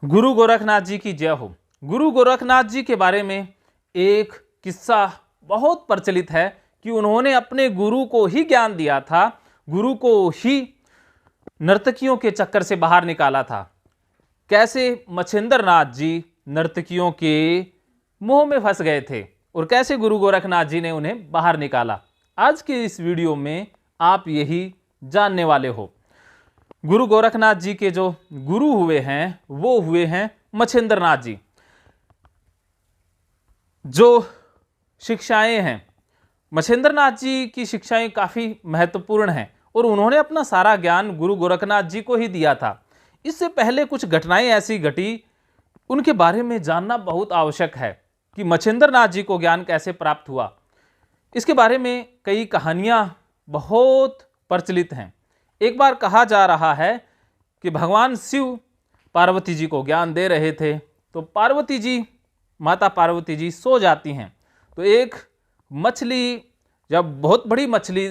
गुरु गोरखनाथ जी की जय हो। गुरु गोरखनाथ जी के बारे में एक किस्सा बहुत प्रचलित है कि उन्होंने अपने गुरु को ही ज्ञान दिया था, गुरु को ही नर्तकियों के चक्कर से बाहर निकाला था। कैसे मच्छिंद्र नाथ जी नर्तकियों के मोह में फंस गए थे और कैसे गुरु गोरखनाथ जी ने उन्हें बाहर निकाला, आज के इस वीडियो में आप यही जानने वाले हो। गुरु गोरखनाथ जी के जो गुरु हुए हैं वो हुए हैं मच्छिंद्र नाथ जी। जो शिक्षाएं हैं, मच्छिंद्र नाथ जी की शिक्षाएं काफ़ी महत्वपूर्ण हैं और उन्होंने अपना सारा ज्ञान गुरु गोरखनाथ जी को ही दिया था। इससे पहले कुछ घटनाएं ऐसी घटी, उनके बारे में जानना बहुत आवश्यक है कि मच्छिंद्र नाथ जी को ज्ञान कैसे प्राप्त हुआ। इसके बारे में कई कहानियां बहुत प्रचलित हैं। एक बार कहा जा रहा है कि भगवान शिव पार्वती जी को ज्ञान दे रहे थे, तो पार्वती जी, माता पार्वती जी सो जाती हैं। तो एक मछली, जब बहुत बड़ी मछली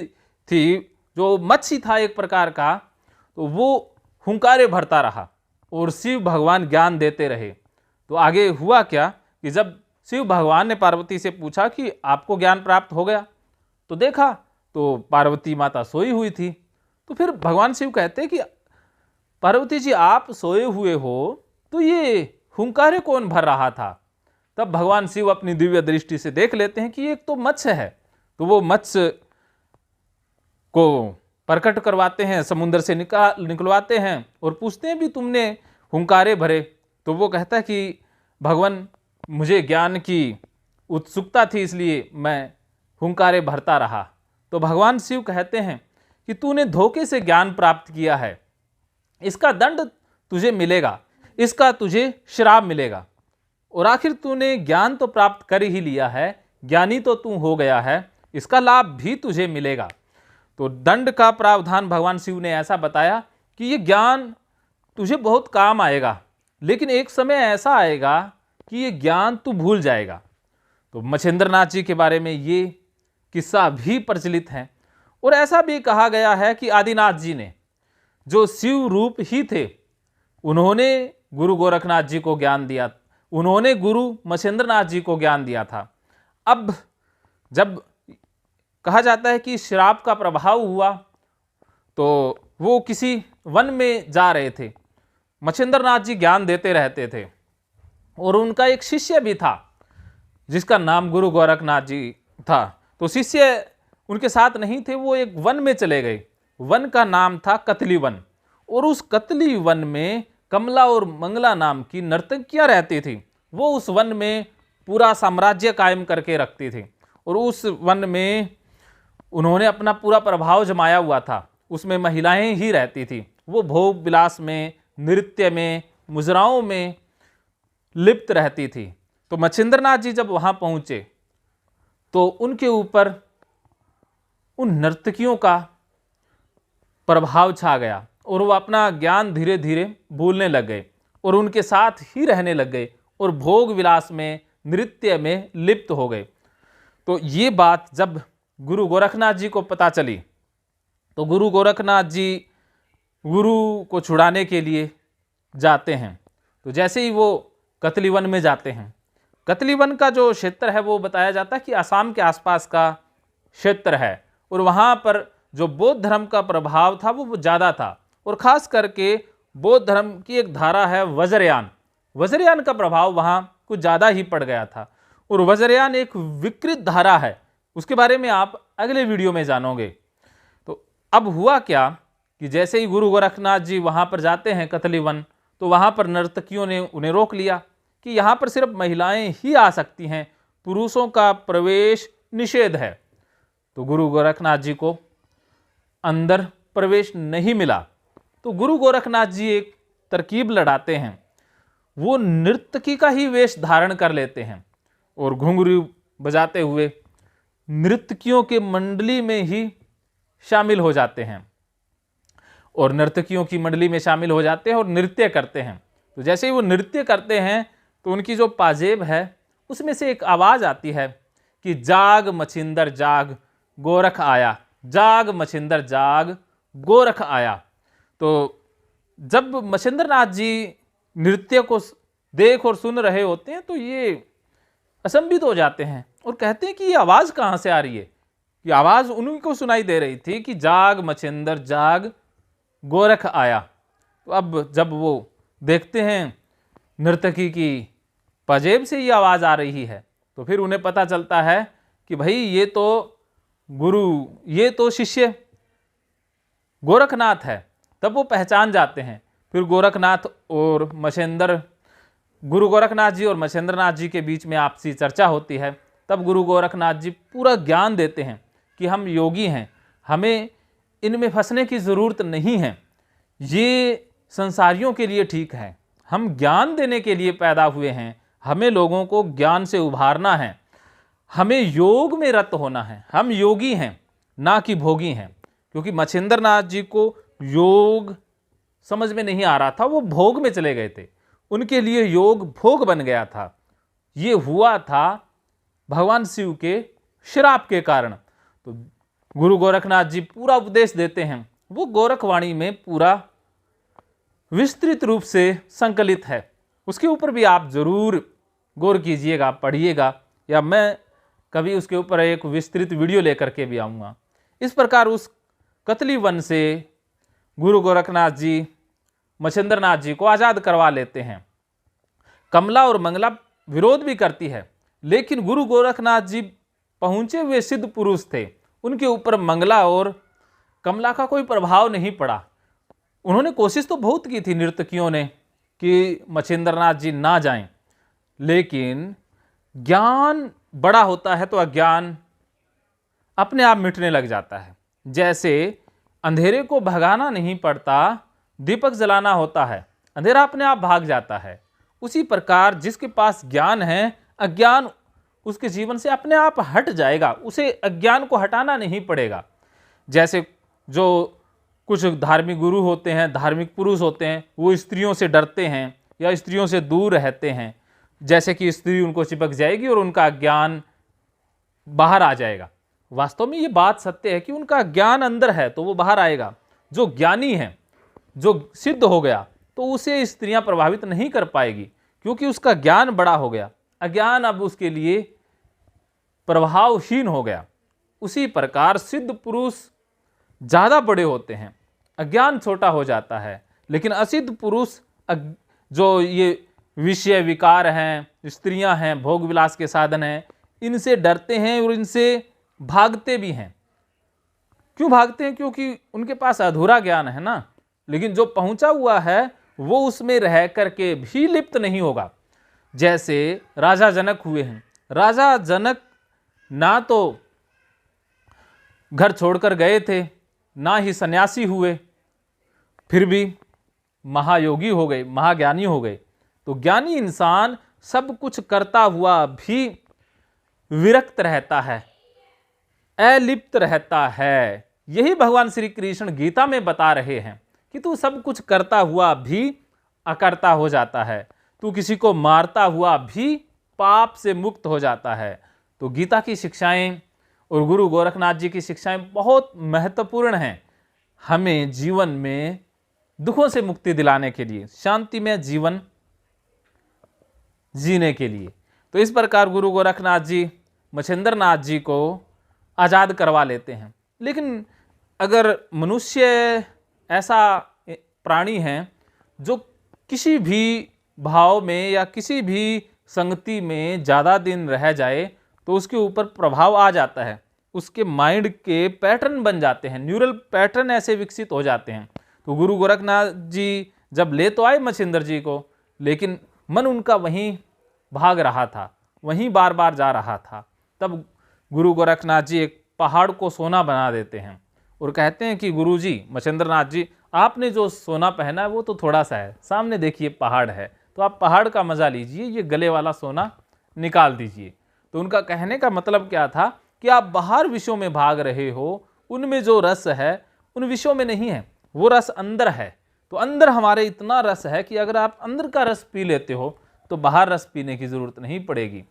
थी, जो मच्छी था एक प्रकार का, तो वो हुंकारे भरता रहा और शिव भगवान ज्ञान देते रहे। तो आगे हुआ क्या कि जब शिव भगवान ने पार्वती से पूछा कि आपको ज्ञान प्राप्त हो गया, तो देखा तो पार्वती माता सोई हुई थी। तो फिर भगवान शिव कहते कि पार्वती जी आप सोए हुए हो, तो ये हुंकारे कौन भर रहा था? तब भगवान शिव अपनी दिव्य दृष्टि से देख लेते हैं कि एक तो मत्स्य है, तो वो मत्स्य को प्रकट करवाते हैं, समुद्र से निकलवाते हैं और पूछते हैं भी तुमने हुंकारे भरे? तो वो कहता है कि भगवान मुझे ज्ञान की उत्सुकता थी, इसलिए मैं हुंकारे भरता रहा। तो भगवान शिव कहते हैं कि तूने धोखे से ज्ञान प्राप्त किया है, इसका दंड तुझे मिलेगा, इसका तुझे श्राप मिलेगा। और आखिर तूने ज्ञान तो प्राप्त कर ही लिया है, ज्ञानी तो तू हो गया है, इसका लाभ भी तुझे मिलेगा। तो दंड का प्रावधान भगवान शिव ने ऐसा बताया कि ये ज्ञान तुझे बहुत काम आएगा, लेकिन एक समय ऐसा आएगा कि ये ज्ञान तू भूल जाएगा। तो मच्छिंद्र नाथ जी के बारे में ये किस्सा भी प्रचलित है। और ऐसा भी कहा गया है कि आदिनाथ जी ने, जो शिव रूप ही थे, उन्होंने गुरु गोरखनाथ जी को ज्ञान दिया, उन्होंने गुरु मच्छिंद्र नाथ जी को ज्ञान दिया था। अब जब कहा जाता है कि श्राप का प्रभाव हुआ, तो वो किसी वन में जा रहे थे, मच्छिंद्र नाथ जी ज्ञान देते रहते थे और उनका एक शिष्य भी था जिसका नाम गुरु गोरखनाथ जी था। तो शिष्य उनके साथ नहीं थे, वो एक वन में चले गए। वन का नाम था कतली वन, और उस कतली वन में कमला और मंगला नाम की नर्तकियां रहती थी। वो उस वन में पूरा साम्राज्य कायम करके रखती थी और उस वन में उन्होंने अपना पूरा प्रभाव जमाया हुआ था। उसमें महिलाएं ही रहती थी। वो भोग विलास में, नृत्य में, मुजराओं में लिप्त रहती थी। तो मच्छिंद्र नाथ जी जब वहां पहुंचे तो उनके ऊपर उन नर्तकियों का प्रभाव छा गया और वो अपना ज्ञान धीरे धीरे भूलने लग गए और उनके साथ ही रहने लग गए और भोग विलास में, नृत्य में लिप्त हो गए। तो ये बात जब गुरु गोरखनाथ जी को पता चली, तो गुरु गोरखनाथ जी गुरु को छुड़ाने के लिए जाते हैं। तो जैसे ही वो कतली वन में जाते हैं, कतली वन का जो क्षेत्र है वो बताया जाता है कि असम के आसपास का क्षेत्र है और वहाँ पर जो बौद्ध धर्म का प्रभाव था वो ज़्यादा था। और ख़ास करके बौद्ध धर्म की एक धारा है वज्रयान, वज्रयान का प्रभाव वहाँ कुछ ज़्यादा ही पड़ गया था। और वज्रयान एक विकृत धारा है, उसके बारे में आप अगले वीडियो में जानोगे। तो अब हुआ क्या कि जैसे ही गुरु गोरखनाथ जी वहाँ पर जाते हैं कतली वन, तो वहाँ पर नर्तकियों ने उन्हें रोक लिया कि यहाँ पर सिर्फ महिलाएं ही आ सकती हैं, पुरुषों का प्रवेश निषेध है। तो गुरु गोरखनाथ जी को अंदर प्रवेश नहीं मिला। तो गुरु गोरखनाथ जी एक तरकीब लड़ाते हैं, वो नर्तकी का ही वेश धारण कर लेते हैं और घुंघरू बजाते हुए नर्तकियों के मंडली में ही शामिल हो जाते हैं और नर्तकियों की मंडली में शामिल हो जाते हैं और नृत्य करते हैं। तो जैसे ही वो नृत्य करते हैं तो उनकी जो पाजेब है उसमें से एक आवाज़ आती है कि जाग मच्छिंदर जाग, गोरख आया, जाग मच्छिंदर जाग, गोरख आया। तो जब मच्छिंद्र नाथ जी नृत्य को देख और सुन रहे होते हैं तो ये अचंभित हो जाते हैं और कहते हैं कि ये आवाज़ कहाँ से आ रही है। ये आवाज़ उन्हीं को सुनाई दे रही थी कि जाग मछिंदर जाग, गोरख आया। तो अब जब वो देखते हैं नर्तकी की पजेब से ये आवाज़ आ रही है तो फिर उन्हें पता चलता है कि भाई ये तो गुरु, ये तो शिष्य गोरखनाथ है। तब वो पहचान जाते हैं। फिर गोरखनाथ और मछिंदर, गुरु गोरखनाथ जी और मछिंद्र नाथ जी के बीच में आपसी चर्चा होती है। तब गुरु गोरखनाथ जी पूरा ज्ञान देते हैं कि हम योगी हैं, हमें इनमें फंसने की ज़रूरत नहीं है, ये संसारियों के लिए ठीक है, हम ज्ञान देने के लिए पैदा हुए हैं, हमें लोगों को ज्ञान से उभारना है, हमें योग में रत होना है, हम योगी हैं ना कि भोगी हैं। क्योंकि मछिंद्र नाथ जी को योग समझ में नहीं आ रहा था, वो भोग में चले गए थे, उनके लिए योग भोग बन गया था। ये हुआ था भगवान शिव के श्राप के कारण। तो गुरु गोरखनाथ जी पूरा उपदेश देते हैं, वो गोरखवाणी में पूरा विस्तृत रूप से संकलित है। उसके ऊपर भी आप जरूर गौर कीजिएगा, पढ़िएगा, या मैं कभी उसके ऊपर एक विस्तृत वीडियो लेकर के भी आऊँगा। इस प्रकार उस कतली वन से गुरु गोरखनाथ जी मछिंद्र नाथ जी को आज़ाद करवा लेते हैं। कमला और मंगला विरोध भी करती है, लेकिन गुरु गोरखनाथ जी पहुँचे हुए सिद्ध पुरुष थे, उनके ऊपर मंगला और कमला का कोई प्रभाव नहीं पड़ा। उन्होंने कोशिश तो बहुत की थी नर्तकियों ने कि मछिंद्र नाथ जी ना जाएं, लेकिन ज्ञान बड़ा होता है तो अज्ञान अपने आप मिटने लग जाता है। जैसे अंधेरे को भगाना नहीं पड़ता, दीपक जलाना होता है, अंधेरा अपने आप भाग जाता है। उसी प्रकार जिसके पास ज्ञान है, अज्ञान उसके जीवन से अपने आप हट जाएगा, उसे अज्ञान को हटाना नहीं पड़ेगा। जैसे जो कुछ धार्मिक गुरु होते हैं, धार्मिक पुरुष होते हैं, वो स्त्रियों से डरते हैं या स्त्रियों से दूर रहते हैं, जैसे कि स्त्री उनको चिपक जाएगी और उनका ज्ञान बाहर आ जाएगा। वास्तव में ये बात सत्य है कि उनका ज्ञान अंदर है तो वो बाहर आएगा। जो ज्ञानी है, जो सिद्ध हो गया, तो उसे स्त्रियां प्रभावित नहीं कर पाएगी, क्योंकि उसका ज्ञान बड़ा हो गया। अज्ञान अब उसके लिए प्रभावहीन हो गया। उसी प्रकार सिद्ध पुरुष ज़्यादा बड़े होते हैं, अज्ञान छोटा हो जाता है। लेकिन असिद्ध पुरुष जो ये विषय विकार हैं, स्त्रियां हैं, भोग विलास के साधन हैं, इनसे डरते हैं और इनसे भागते भी हैं। क्यों भागते हैं? क्योंकि उनके पास अधूरा ज्ञान है ना। लेकिन जो पहुंचा हुआ है वो उसमें रह करके भी लिप्त नहीं होगा। जैसे राजा जनक हुए हैं। राजा जनक ना तो घर छोड़कर गए थे, ना ही सन्यासी हुए, फिर भी महायोगी हो गए, महाज्ञानी हो गए। तो ज्ञानी इंसान सब कुछ करता हुआ भी विरक्त रहता है, अलिप्त रहता है। यही भगवान श्री कृष्ण गीता में बता रहे हैं कि तू सब कुछ करता हुआ भी अकर्ता हो जाता है, तू किसी को मारता हुआ भी पाप से मुक्त हो जाता है। तो गीता की शिक्षाएं और गुरु गोरखनाथ जी की शिक्षाएं बहुत महत्वपूर्ण हैं हमें जीवन में दुखों से मुक्ति दिलाने के लिए, शांतिमय जीवन जीने के लिए। तो इस प्रकार गुरु गोरखनाथ जी मछिंद्र नाथ जी को आज़ाद करवा लेते हैं। लेकिन अगर मनुष्य ऐसा प्राणी है जो किसी भी भाव में या किसी भी संगति में ज़्यादा दिन रह जाए तो उसके ऊपर प्रभाव आ जाता है, उसके माइंड के पैटर्न बन जाते हैं, न्यूरल पैटर्न ऐसे विकसित हो जाते हैं। तो गुरु गोरखनाथ जी जब ले तो आए मछिंद्र जी को, लेकिन मन उनका वहीं भाग रहा था, वहीं बार बार जा रहा था। तब गुरु गोरखनाथ जी एक पहाड़ को सोना बना देते हैं और कहते हैं कि गुरुजी मछिंद्र नाथ जी, आपने जो सोना पहना है वो तो थोड़ा सा है, सामने देखिए पहाड़ है, तो आप पहाड़ का मजा लीजिए, ये गले वाला सोना निकाल दीजिए। तो उनका कहने का मतलब क्या था कि आप बाहर विषयों में भाग रहे हो, उनमें जो रस है उन विषयों में नहीं है, वो रस अंदर है। तो अंदर हमारे इतना रस है कि अगर आप अंदर का रस पी लेते हो तो बाहर रस पीने की जरूरत नहीं पड़ेगी।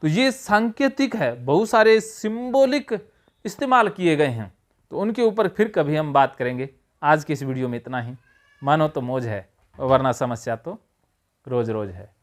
तो ये सांकेतिक है, बहुत सारे सिंबॉलिक इस्तेमाल किए गए हैं, तो उनके ऊपर फिर कभी हम बात करेंगे। आज की इस वीडियो में इतना ही। मानो तो मौज है, वरना समस्या तो रोज रोज है।